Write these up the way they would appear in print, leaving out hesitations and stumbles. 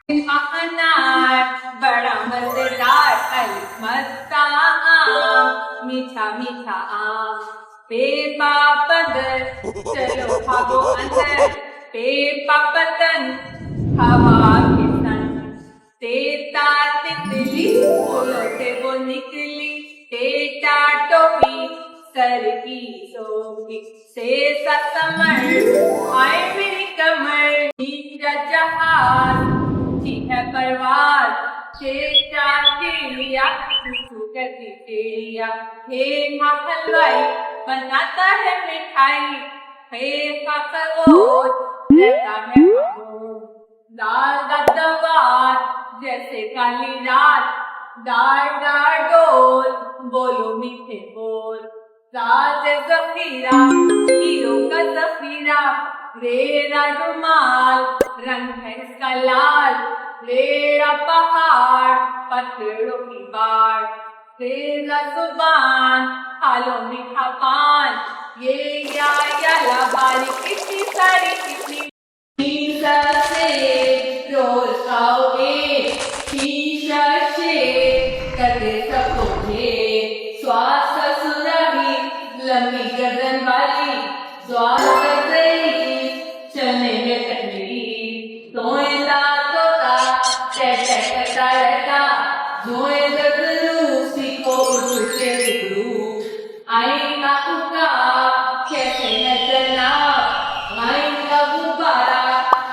अनार बड़ा मजेदार मस्ता आम मीठा मीठा आम पेपा पदर चलो भागो अंदर पेपा पतन हवा के सन तेता तितली फूलों से वो निकली टेटा टोपी सर की सोगी से समर आए मेरी कमर नीचा जहाज ठीक है परवार चेता चिड़िया चुचू करती चिड़िया हे हलवाई बनाता है मिठाई हे खरगोश रहता है खमोश दाल दवार जैसे काली रात दार दार डोल बोलो मीठे बोल राज जफीरा हीरो का जफीरा रेरा रुमाल रंग है इसका लाल रेरा पहाड़ पत्थरों की बाढ़ रेरा जुबान खालो मीठा पान ये या लाबारी कितनी सारी कितनी से रोज खाओगे शीशा से करते सकोगे स्वास्थ्य सुरभि लंबी गर्दन वाली स्वास्थ्य चने में टकली तोयला तोता करता रहता जोए दगलू सीखो उर्दू से निकलू आएगा उका कैसे नचना आएगा गुब्बारा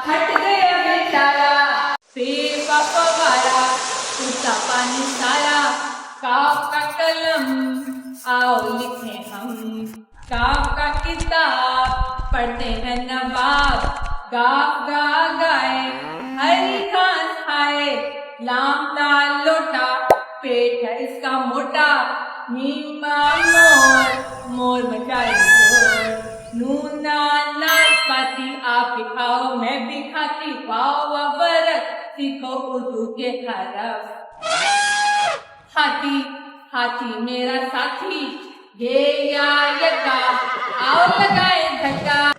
हट गया बेचारा पेपा पवारा उठा पानी सारा काफ का कलम आओ लिखे हम काफ का किताब पढ़ते हैं नवाब गाफ गा गाए हरी घास खाए लाम लाल लोटा पेट है इसका मोटा नीमा मोर मोर मचाए शोर नूना नाशपाती आप भी खाओ मैं भी खाती पाओ वरत सीखो उर्दू के हरफ हाथी हाथी मेरा साथी ये या यका आओ लगाए धक्का